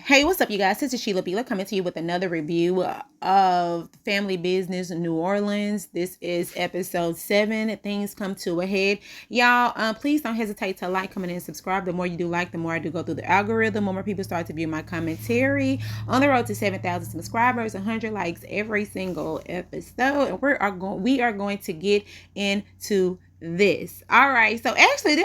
Hey, what's up, you guys? This is Sheila Beeler coming to you with another review of Family Business in New Orleans. This is episode 7. Things come to a head. Y'all, please don't hesitate to like, comment, and subscribe. The more you do like, the more I do go through the algorithm. The more people start to view my commentary. On the road to 7,000 subscribers, 100 likes every single episode. And we are going to get into this. All right. So actually,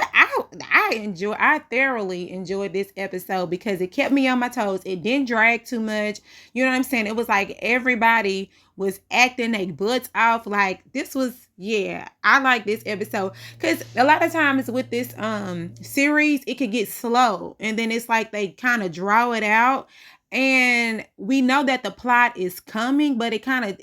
I thoroughly enjoyed this episode because it kept me on my toes. It didn't drag too much. You know what I'm saying? It was like everybody was acting their butts off. Like this was, yeah, I like this episode because a lot of times with this series, it could get slow and then it's like they kind of draw it out. And we know that the plot is coming, but it kind of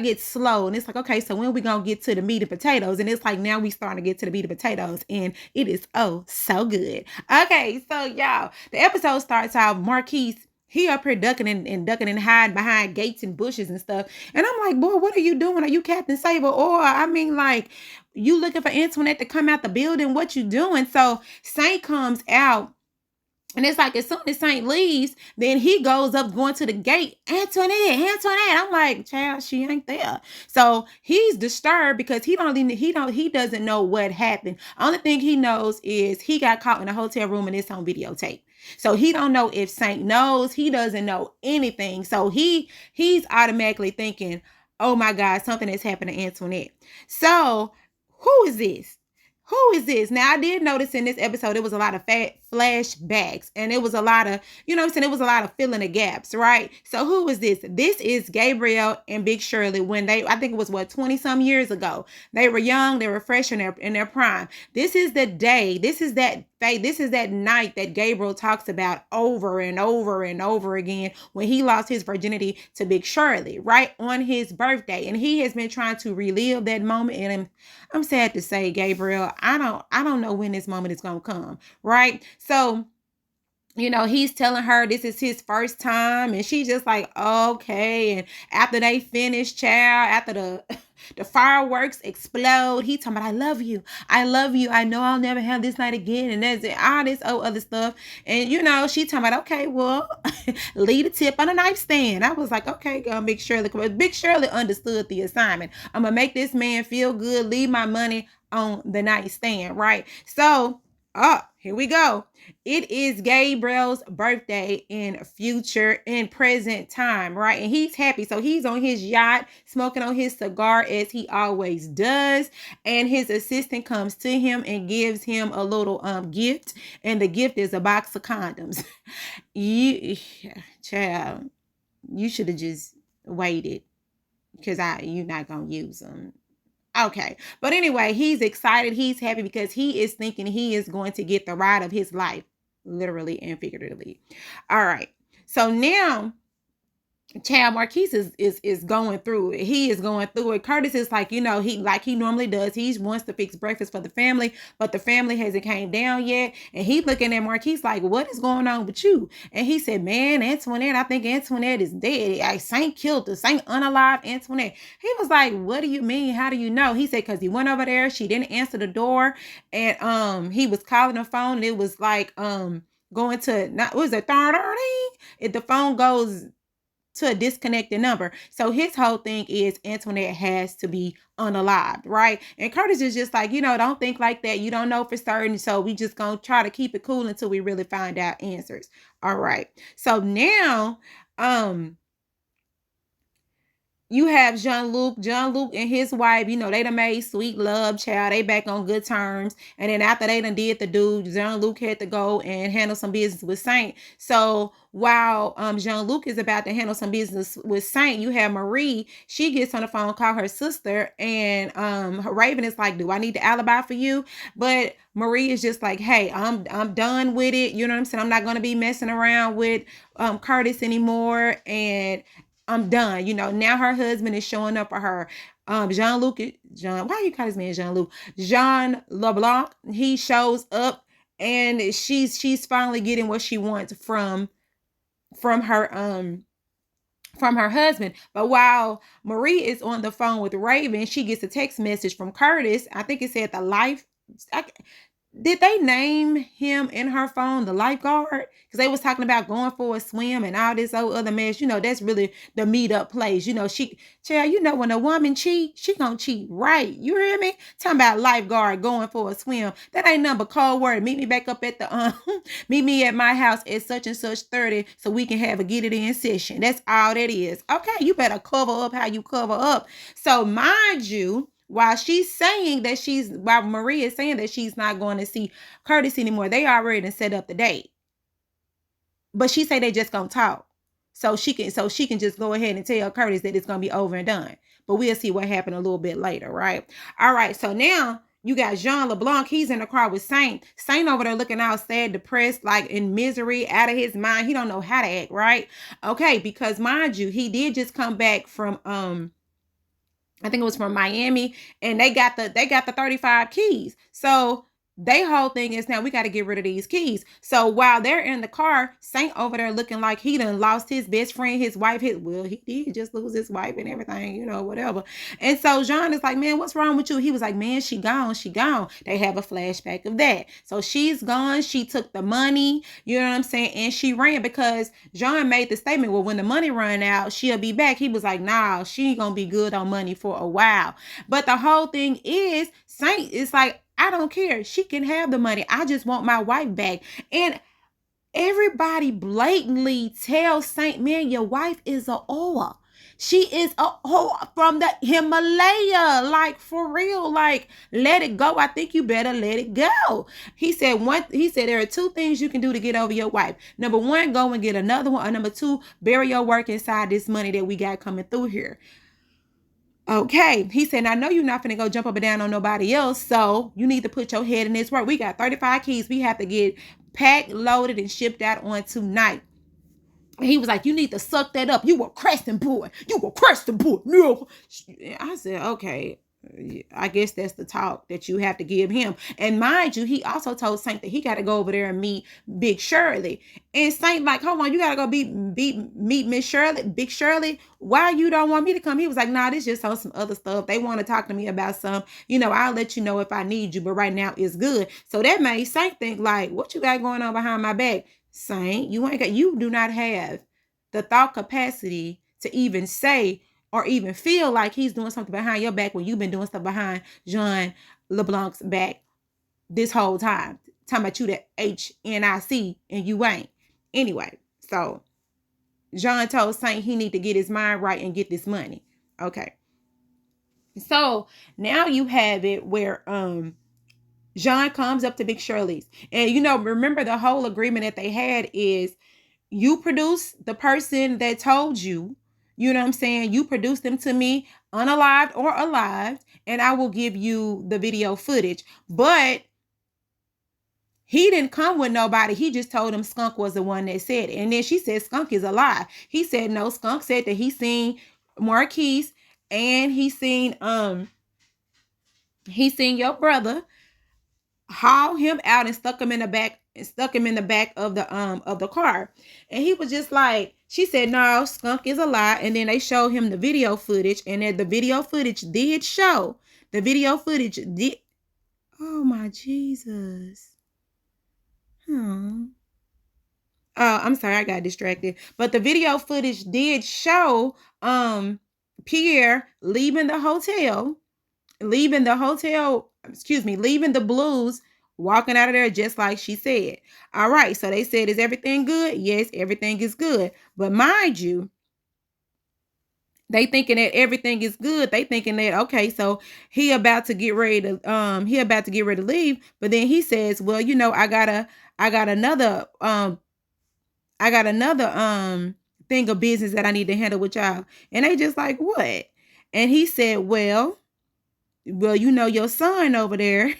gets slow, and it's like, okay, so when we gonna get to the meat and potatoes? And it's like now we starting to get to the meat and potatoes, and it is oh so good. Okay, so y'all, the episode starts out Marquis. He up here ducking and hiding behind gates and bushes and stuff. And I'm like, boy, what are you doing? Are you Captain Saber? Or I mean, like, you looking for Antoinette to come out the building? What you doing? So Saint comes out. And it's like as soon as Saint leaves, then he goes up going to the gate. Antoinette. I'm like, child, she ain't there. So he's disturbed because he doesn't know what happened. Only thing he knows is he got caught in a hotel room and it's on videotape. So he don't know if Saint knows. He doesn't know anything. So he's automatically thinking, oh my God, something has happened to Antoinette. So who is this? Who is this? Now, I did notice in this episode, it was a lot of flashbacks, and it was a lot of, you know what I'm saying? It was a lot of filling the gaps, right? So who is this? This is Gabriel and Big Shirley when I think it was 20 some years ago. They were young, they were fresh in their prime. This is the day, this is that night that Gabriel talks about over and over and over again when he lost his virginity to Big Shirley, right on his birthday. And he has been trying to relive that moment. And I'm sad to say, Gabriel, I don't know when this moment is gonna come, right? So, you know, he's telling her this is his first time, and she's just like, okay. And after they finish, child, after the fireworks explode, he talking about, I love you. I know I'll never have this night again, and there's all this other stuff. And you know, she talking about, okay, well, leave the tip on the nightstand. I was like, okay, Big Shirley. Big Shirley understood the assignment. I'm gonna make this man feel good, leave my money on the nightstand, right? So, here we go. It is Gabriel's birthday in present time, right? And he's happy. So he's on his yacht, smoking on his cigar as he always does. And his assistant comes to him and gives him a little gift. And the gift is a box of condoms. Child, you should have just waited because you're not going to use them. Okay. But anyway, he's excited. He's happy because he is thinking he is going to get the ride of his life, literally and figuratively. All right. So now Chad Marquis is going through it. He is going through it. Curtis is like, you know, he normally does. He wants to fix breakfast for the family, but the family hasn't came down yet. And he looking at Marquis like, what is going on with you? And he said, man, Antoinette, I think Antoinette is dead. Saint killed her. Saint unalive Antoinette. He was like, what do you mean? How do you know? He said, because he went over there. She didn't answer the door. And he was calling the phone. And it was like going to, not, what was it, 30? If the phone goes to a disconnected number. So his whole thing is Antoinette has to be unalived, right? And Curtis is just like, you know, don't think like that. You don't know for certain. So we just gonna try to keep it cool until we really find out answers. All right. So now, you have Jean-Luc and his wife, you know, they done made sweet love, child. They back on good terms. And then after they done did the dude, Jean-Luc had to go and handle some business with Saint. So while Jean-Luc is about to handle some business with Saint, you have Marie. She gets on the phone, call her sister, and Raven is like, do I need the alibi for you? But Marie is just like, hey, I'm done with it. You know what I'm saying? I'm not going to be messing around with Curtis anymore. And I'm done. You know, now her husband is showing up for her. Why do you call this man Jean-Luc? Jean LeBlanc. He shows up and she's finally getting what she wants from her husband. But while Marie is on the phone with Raven, she gets a text message from Curtis. I think it said did they name him in her phone the lifeguard? Because they was talking about going for a swim and all this other mess. That's really the meetup place. When a woman cheat, she gonna cheat right. You hear me? Talking about lifeguard going for a swim. That ain't nothing but cold word. Meet me back up at the meet me at my house at such and such 30 so we can have a get it in session. That's all that is. Okay, you better cover up how you cover up. So mind you, while Maria is saying that she's not going to see Curtis anymore, they already set up the date. But she say they just gonna talk. So she can just go ahead and tell Curtis that it's gonna be over and done. But we'll see what happened a little bit later, right? All right, so now you got Jean LeBlanc. He's in the car with Saint. Saint over there looking all sad, depressed, like in misery, out of his mind. He don't know how to act, right? Okay, because mind you, he did just come back from I think it was from Miami, and they got the 35 keys. So they whole thing is now we got to get rid of these keys. So while they're in the car, Saint over there looking like he done lost his best friend, his wife. He did just lose his wife and everything, whatever. And so Jean is like, man, what's wrong with you? He was like, man, she gone. They have a flashback of that. So she's gone. She took the money, you know what I'm saying? And she ran because Jean made the statement, well, when the money run out, she'll be back. He was like, nah, she ain't gonna be good on money for a while. But the whole thing is, Saint is like, I don't care. She can have the money. I just want my wife back. And everybody blatantly tells Saint, man, your wife is a whore. She is a whore from the Himalaya. Like, for real. Like, let it go. I think you better let it go. He said there are two things you can do to get over your wife. Number one, go and get another one. Or number two, bury your work inside this money that we got coming through here. Okay, he said, I know you're not going to go jump up and down on nobody else, so you need to put your head in this work. We got 35 keys. We have to get packed, loaded, and shipped out on tonight. And he was like, you need to suck that up. You a Creston boy. No. I said, okay. I guess that's the talk that you have to give him. And mind you, he also told Saint that he got to go over there and meet Big Shirley. And Saint like, hold on, you got to go meet Miss Shirley, Big Shirley. Why you don't want me to come? He was like, nah, this just on some other stuff. They want to talk to me about some, I'll let you know if I need you, but right now it's good. So that made Saint think like, what you got going on behind my back? Saint, you do not have the thought capacity to even say or even feel like he's doing something behind your back when you've been doing stuff behind Jean LeBlanc's back this whole time. Talking about you the HNIC and you ain't. Anyway, so Jean told Saint he need to get his mind right and get this money. Okay. So now you have it where Jean comes up to Big Shirley's. And remember the whole agreement that they had is you produce the person that told you. You know what I'm saying? You produce them to me, unalived or alive, and I will give you the video footage. But he didn't come with nobody. He just told him Skunk was the one that said it. And then she said Skunk is a lie. He said no. Skunk said that he seen Marquis and he seen your brother haul him out and stuck him in the back of the car. And he was just like, she said, no, Skunk is a lie. And then they showed him the video footage, and the video footage did show. Oh my Jesus. Oh, I'm sorry, I got distracted. But the video footage did show Pierre leaving the Blues, walking out of there just like she said. All right, so they said, is everything good? Yes, everything is good. But mind you, they thinking that everything is good. They thinking that, okay, so he about to get ready to leave. But then he says, well, I got another thing of business that I need to handle with y'all. And they just like, what? And he said, well, your son over there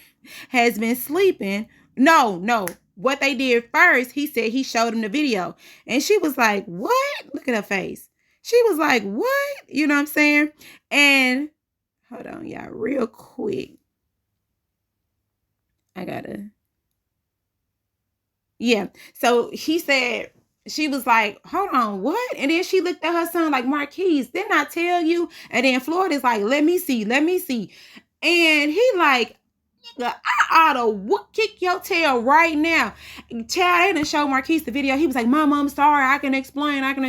has been sleeping. No. What they did first, he said he showed him the video. And she was like, what? Look at her face. She was like, what? You know what I'm saying? And hold on, y'all, real quick. Yeah. So he said, she was like, hold on, what? And then she looked at her son like, Marquis, didn't I tell you? And then Florida's like, let me see. And he like, nigga, I ought to kick your tail right now. Child, they didn't show Marquis the video. He was like, Mom, I'm sorry. I can explain. I can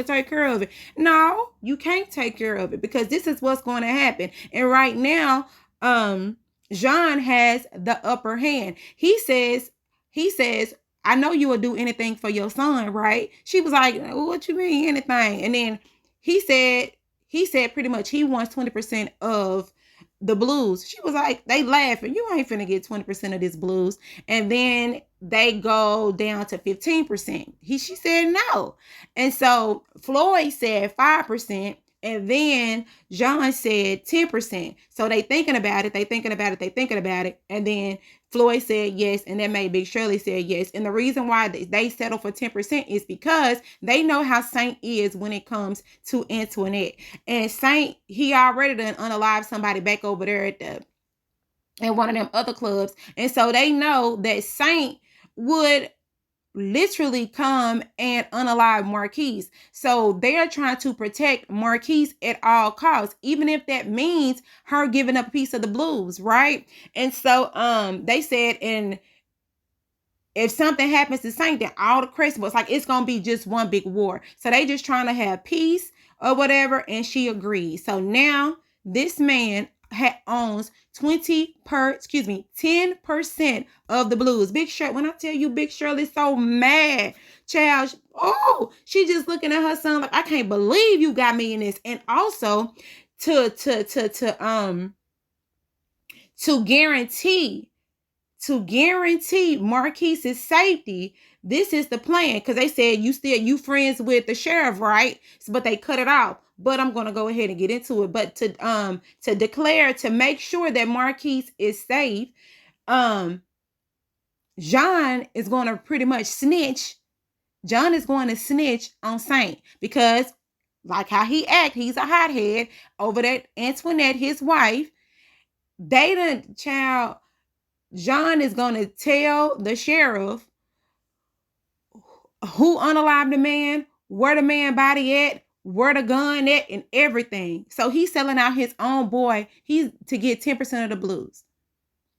take care of it. No, you can't take care of it because this is what's going to happen. And right now, Jean has the upper hand. He says, I know you will do anything for your son, right? She was like, what you mean anything? And then he said pretty much he wants 20% of the blues. She was like, they laughing. You ain't finna get 20% of this blues. And then they go down to 15%. She said no. And so Floyd said 5%. And then John said 10%. So they thinking about it. And then Floyd said yes. And that made Big Shirley say yes. And the reason why they settle for 10% is because they know how Saint is when it comes to Antoinette. And Saint, he already done unalived somebody back over there at one of them other clubs. And so they know that Saint would literally come and unalive Marquis. So they're trying to protect Marquis at all costs, even if that means her giving up a piece of the blues, right? And so they said, and if something happens to Saint, then all the crazy boys, like, it's gonna be just one big war. So they just trying to have peace or whatever, and she agreed. So now this man owns 10% of the blues. Big Shirley, when I tell you Big Shirley's so mad, child, she just looking at her son like, I can't believe you got me in this. And also to guarantee Marquis's safety, this is the plan. Because they said you friends with the sheriff, right? But they cut it off. But I'm gonna go ahead and get into it. But to declare, to make sure that Marquis is safe, John is gonna pretty much snitch. John is going to snitch on Saint because, like how he act, he's a hothead over that Antoinette, his wife. They done, child. John is going to tell the sheriff who unalived the man, where the man body at, where the gun at, and everything. So he's selling out his own boy. He's to get 10% of the blues.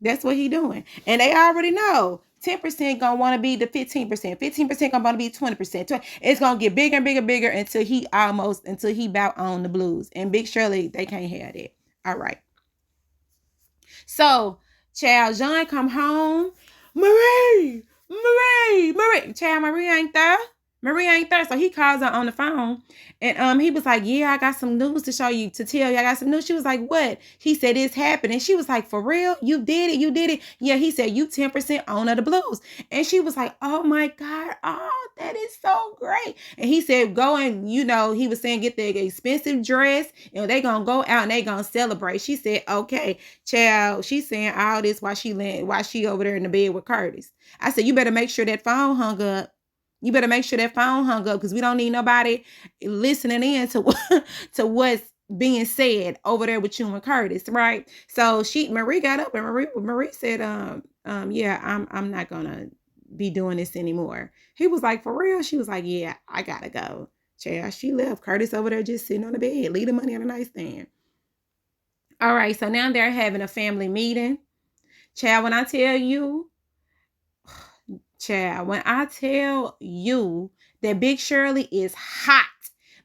That's what he doing. And they already know 10% gonna want to be the 15%. 15% gonna want to be 20%. It's gonna get bigger and bigger and bigger until he about on the blues. And Big Shirley, they can't have that. All right. So child, John come home. Marie. Child, Marie ain't there. So he calls her on the phone. And he was like, yeah, I got some news to tell you. I got some news. She was like, what? He said, it's happened. And she was like, for real? You did it. Yeah, he said, you 10% owner of the blues. And she was like, oh my God. Oh, that is so great. And he said, go and, he was saying, get the expensive dress. And they gonna go out and they gonna celebrate. She said, okay, child. She's saying all this while she over there in the bed with Curtis. I said, you better make sure that phone hung up. Because we don't need nobody listening in to what's being said over there with you and Curtis, right? So Marie got up and Marie said, yeah, I'm not gonna be doing this anymore. He was like, for real? She was like, yeah, I gotta go. Child, she left. Curtis over there just sitting on the bed, leave the money on the nightstand. All right, so now they're having a family meeting. Child, when I tell you that Big Shirley is hot.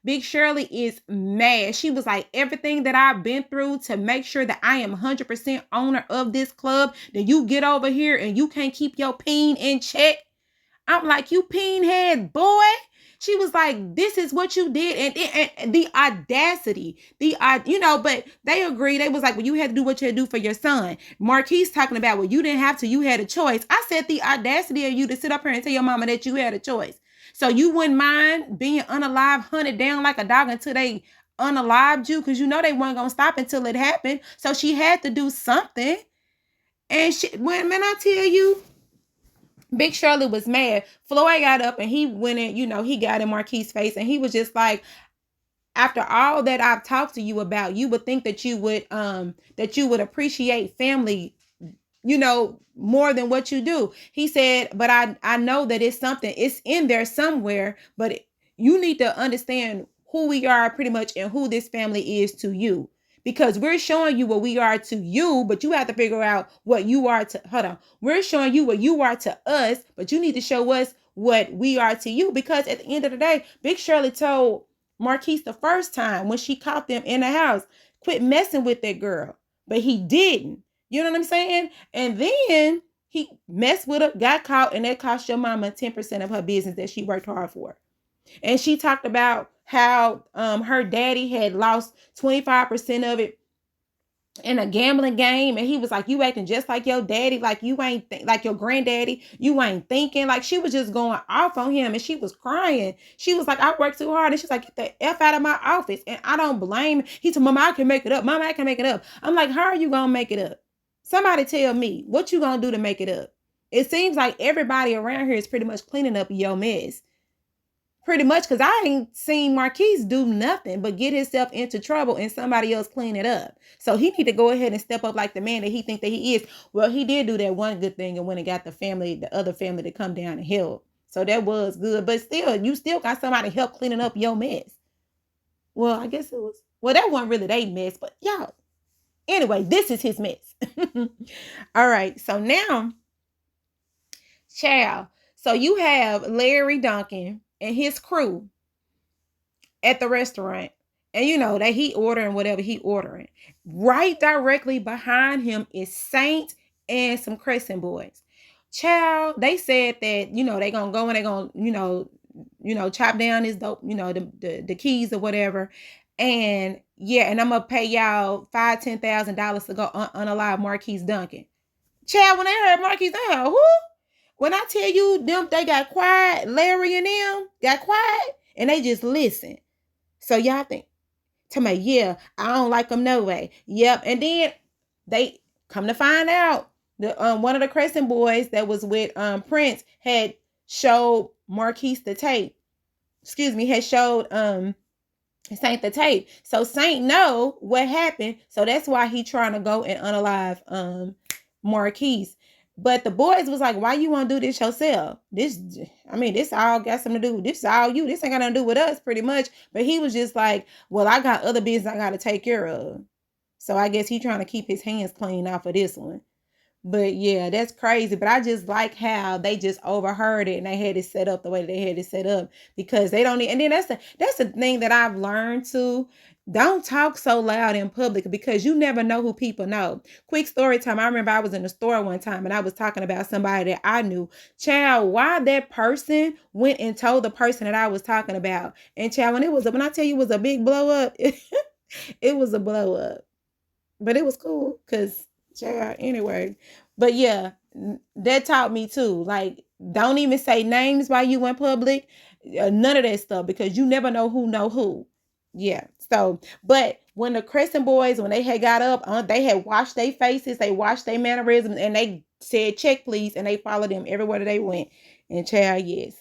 Big Shirley is mad. She was like, everything that I've been through to make sure that I am 100% owner of this club, that you get over here and you can't keep your peen in check. I'm like, you peen head boy. She was like, this is what you did. And the audacity, but they agreed. They was like, well, you had to do what you had to do for your son. Marquis talking about, well, you didn't have to, you had a choice. I said, the audacity of you to sit up here and tell your mama that you had a choice. So you wouldn't mind being unalive, hunted down like a dog until they unalived you, because they weren't going to stop until it happened. So she had to do something. And when I tell you, Big Shirley was mad. Floyd got up and he went in, he got in Marquis' face and he was just like, after all that I've talked to you about, you would think that you would appreciate family, more than what you do. He said, but I know that it's in there somewhere, but you need to understand who we are pretty much and who this family is to you. because we're showing you what we are to you, but you have to figure out what you are to, hold on. We're showing you what you are to us, but you need to show us what we are to you, because at the end of the day, Big Shirley told Marquise the first time when she caught them in the house, quit messing with that girl, but he didn't. You know what I'm saying? And then he messed with her, got caught, and that cost your mama 10% of her business that she worked hard for. And she talked about how her daddy had lost 25% of it in a gambling game, and he was like, you acting just like your daddy, like you ain't like your granddaddy, you ain't thinking. Like, she was just going off on him, and she was crying. She was like, I worked too hard. And she's like, get the F out of my office. And I don't blame. He said, Mama, I can make it up. Mama, I can make it up. I'm like, how are you gonna make it up? Somebody tell me what you gonna do to make it up. It seems like everybody around here is pretty much cleaning up your mess. Pretty much, because I ain't seen Marquise do nothing but get himself into trouble and somebody else clean it up. So he need to go ahead and step up like the man that he think that he is. Well, he did do that one good thing and went and got the other family to come down and help. So that was good. But still, you still got somebody help cleaning up your mess. Well, I guess it was, well, that wasn't really their mess, but y'all. Anyway, this is his mess. All right. So now, child. So you have Larry Duncan and his crew at the restaurant, and you know that he ordering whatever he ordering. Right directly behind him is Saint and some Crescent boys. Child, they said that, you know, they gonna go and they gonna, chop down his dope, the keys or whatever. And yeah, and I'm gonna pay y'all $5,000-$10,000 to go unalive Marquise Duncan. Child, when they heard Marquise, they heard who? When I tell you them, they got quiet. Larry and them got quiet, and they just listen. So y'all think, to me, yeah, I don't like them no way. Yep. And then they come to find out the one of the Crescent boys that was with Prince had showed Marquise the tape. Excuse me, had showed Saint the tape. So Saint know what happened. So that's why he trying to go and unalive Marquise. But the boys was like, why you want to do this yourself? This all got something to do. This is all you. This ain't got nothing to do with us, pretty much. But he was just like, well, I got other business I got to take care of. So I guess he trying to keep his hands clean off of this one. But yeah, that's crazy. But I just like how they just overheard it and they had it set up the way they had it set up, because they don't need. And then that's the thing that I've learned too. Don't talk so loud in public, because you never know who people know. Quick story time. I remember I was in the store one time and I was talking about somebody that I knew. Child, why that person went and told the person that I was talking about. And child, when I tell you it was a big blow up, it was a blow up. But it was cool because, child, anyway. But yeah, that taught me too. Like, don't even say names while you in public. None of that stuff, because you never know who. Yeah. So, but when the Crescent boys, when they had got up, they had washed their faces, they washed their mannerisms, and they said, check please, and they followed them everywhere that they went. And child, yes.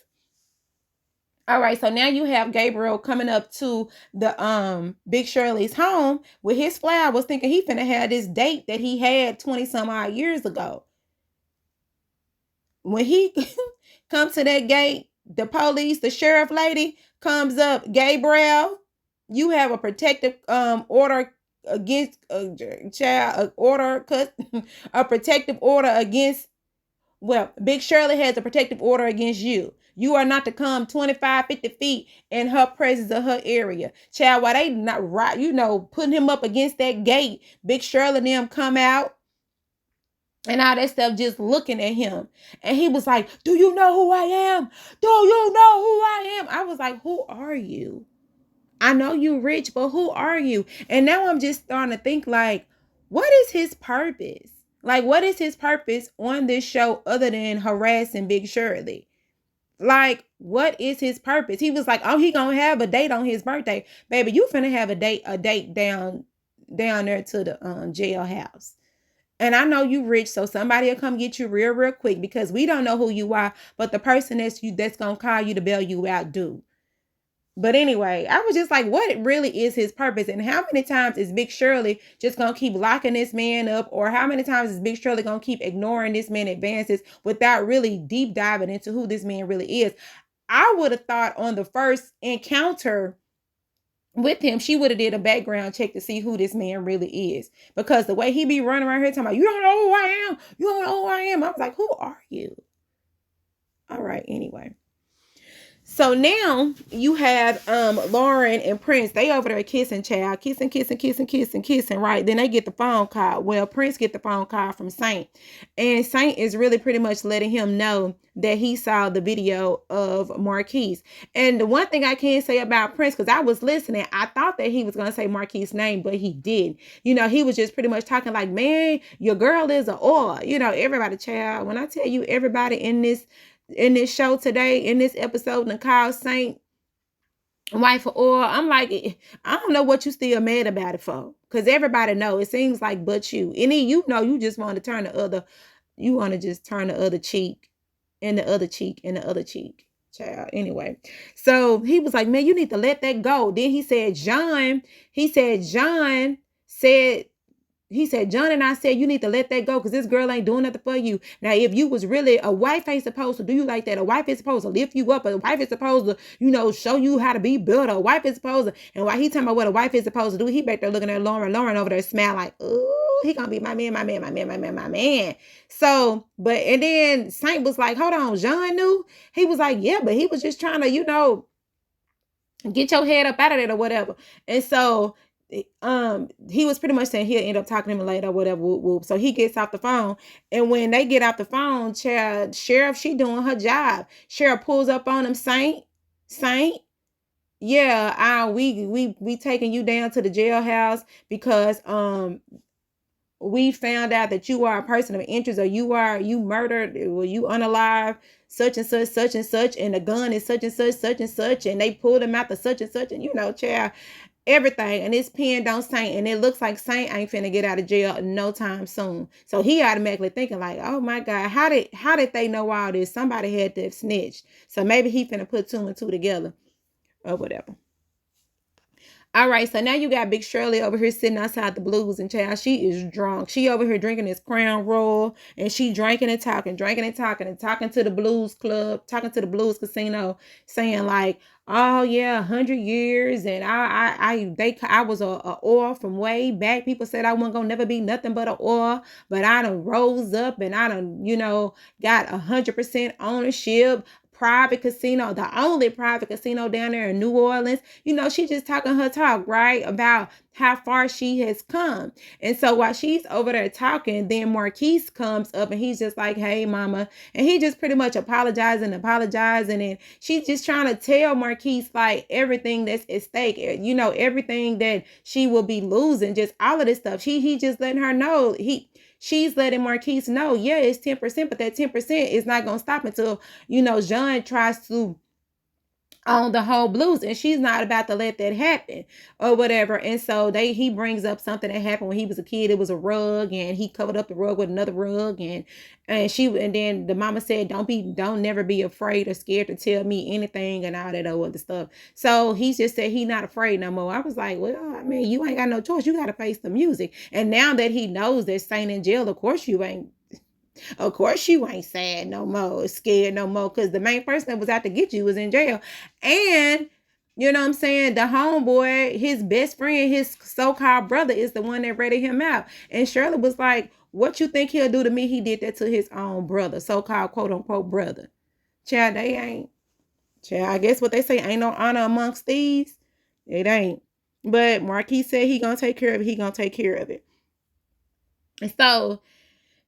All right, so now you have Gabriel coming up to the Big Shirley's home with his flowers, thinking he finna have this date that he had 20 some odd years ago. When he comes to that gate, the police, the sheriff lady comes up. Gabriel, you have a protective order against a protective order against. Well, Big Shirley has a protective order against you. You are not to come 25, 50 feet in her presence of her area. Child, while they not right, putting him up against that gate, Big Shirley and them come out and all that stuff, just looking at him. And he was like, do you know who I am? Do you know who I am? I was like, who are you? I know you rich, but who are you? And now I'm just starting to think, like, what is his purpose? Like, what is his purpose on this show other than harassing Big Shirley? Like, what is his purpose? He was like, oh, he gonna have a date on his birthday. Baby, you finna have a date down there to the jailhouse. And I know you rich, so somebody will come get you real quick, because we don't know who you are, but the person that's gonna call you to bail you out do. But anyway, I was just like, what really is his purpose? And how many times is Big Shirley just going to keep locking this man up? Or how many times is Big Shirley going to keep ignoring this man advances without really deep diving into who this man really is? I would have thought on the first encounter with him, she would have did a background check to see who this man really is. Because the way he be running around here talking about, you don't know who I am. You don't know who I am. I was like, who are you? All right, anyway. So now you have Lauren and Prince. They over there kissing, child. Kissing, right? Then they get the phone call. Well, Prince get the phone call from Saint. And Saint is really pretty much letting him know that he saw the video of Marquis. And the one thing I can say about Prince, because I was listening, I thought that he was going to say Marquis' name, but he didn't. You know, he was just pretty much talking like, man, your girl is a whore. You know, everybody, child. When I tell you everybody in this show today, in this episode, and call Saint wife of oil, I'm like, I don't know what you still mad about it for, because everybody know it seems like but you, and then you know you just want to turn the other, you want to just turn the other cheek, and the other cheek, and the other cheek, child. Anyway, so he was like, man, you need to let that go. Then he said John John and I said, you need to let that go because this girl ain't doing nothing for you. Now, if you was really, a wife ain't supposed to do you like that. A wife is supposed to lift you up. A wife is supposed to, you know, show you how to be better. A wife is supposed to, and while he talking about what a wife is supposed to do, he back there looking at Lauren over there smile like, ooh, he gonna be my man. So, but, and then Saint was like, hold on, John knew? He was like, yeah, but he was just trying to, you know, get your head up out of it or whatever. And so he was pretty much saying he'll end up talking to him later or whatever. Whoop. So he gets off the phone, and when they get off the phone, Sheriff, she doing her job. Sheriff pulls up on him. Saint, yeah, we taking you down to the jailhouse because we found out that you are a person of interest, or you murdered, or you unalive such and such, and the gun is such and such, and they pulled him out the such and such, and you know, child, everything, and it's pinned on Saint, and it looks like Saint ain't finna get out of jail no time soon. So he automatically thinking like, oh my God, how did they know all this? Somebody had to have snitched. So maybe he finna put 2 and 2 together or whatever. All right, so now you got Big Shirley over here sitting outside the Blues, and child, she is drunk. She over here drinking this Crown Royal, and she drinking and talking to the Blues Club, talking to the Blues Casino, saying like, oh yeah, 100 years, and I was a oil from way back. People said I wasn't gonna never be nothing but an oil, but I done rose up, and I done, you know, got 100% ownership. Private casino, the only private casino down there in New Orleans. You know, she just talking her talk, right, about how far she has come. And so while she's over there talking, then Marquis comes up, and he's just like, hey mama, and he just pretty much apologizing, and she's just trying to tell Marquis like everything that's at stake, you know, everything that she will be losing, just all of this stuff. He just letting her know, she's letting Marquis know, yeah, it's 10%, but that 10% is not going to stop until, you know, John tries to own the whole Blues, and she's not about to let that happen or whatever. And so he brings up something that happened when he was a kid. It was a rug, and he covered up the rug with another rug, and then the mama said, don't never be afraid or scared to tell me anything and all that other stuff. So he just said he not afraid no more. I was like, well, I mean, you ain't got no choice. You got to face the music. And now that he knows that Saint in jail, of course you ain't sad no more, scared no more, because the main person that was out to get you was in jail. And you know what I'm saying, the homeboy, his best friend, his so-called brother, is the one that ratted him out. And Shirley was like, what you think he'll do to me? He did that to his own brother, so-called quote-unquote brother. Child, I guess what they say, ain't no honor amongst thieves. It ain't. But Marquis said he gonna take care of it. And so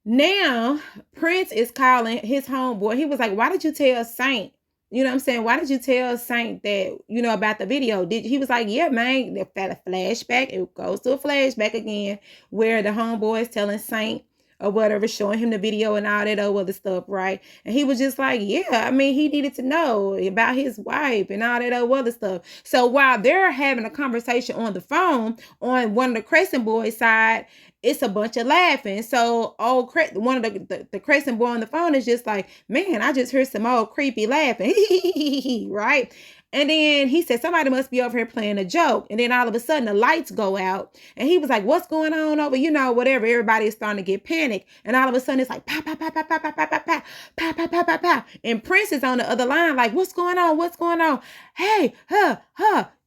now Prince is calling his homeboy. He was like, why did you tell Saint? You know what I'm saying? Why did you tell Saint that, you know, about the video? He was like, yeah, man, the flashback. It goes to a flashback again where the homeboy is telling Saint or whatever, showing him the video and all that other stuff, right? And he was just like, yeah, I mean, he needed to know about his wife and all that other stuff. So while they're having a conversation on the phone on one of the Crescent boys' side, it's a bunch of laughing. So one of the Crescent boy on the phone is just like, man, I just heard some old creepy laughing, right? And then he said, somebody must be over here playing a joke. And then all of a sudden the lights go out. And he was like, what's going on over? You know, whatever. Everybody is starting to get panicked. And all of a sudden it's like, pow, pow, pow, pow, pow, pow, pow, pow, pow, pow, pow, pow, pow, pow. And Prince is on the other line like, what's going on? Hey,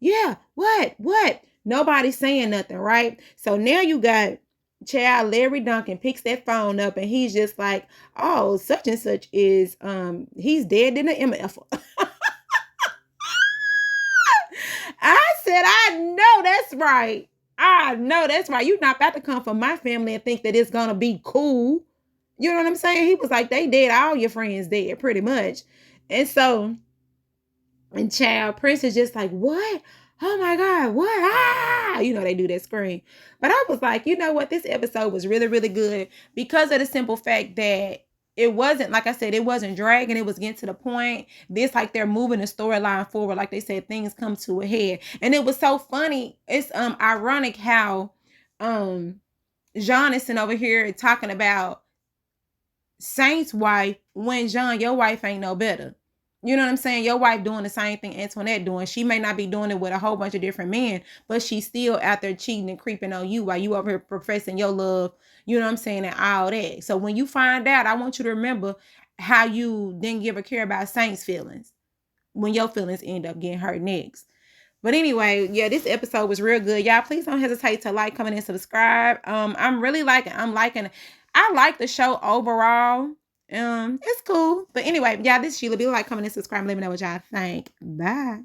yeah, What? Nobody's saying nothing, right? So now you got child Larry Duncan picks that phone up and he's just like, oh, such and such is he's dead in the MF. I said, I know that's right. I know that's right. You're not about to come from my family and think that it's gonna be cool. You know what I'm saying? He was like, they dead, all your friends dead, pretty much. And so, and child Prince is just like, what? Oh my God, what? Ah! You know, they do that scream. But I was like, you know what? This episode was really, really good because of the simple fact that it wasn't, like I said, it wasn't dragging. It was getting to the point. This, like, they're moving the storyline forward. Like they said, things come to a head. And it was so funny. It's ironic how Jean is sitting over here talking about Saint's wife when John, your wife ain't no better. You know what I'm saying? Your wife doing the same thing Antoinette doing. She may not be doing it with a whole bunch of different men, but she's still out there cheating and creeping on you while you over here professing your love. You know what I'm saying? And all that. So when you find out, I want you to remember how you didn't give a care about Saint's feelings when your feelings end up getting hurt next. But anyway, yeah, this episode was real good. Y'all, please don't hesitate to like, comment, and subscribe. I like the show overall. It's cool. But anyway, yeah, this is Sheila. Be like, comment, and subscribe. Let me know what y'all think. Bye.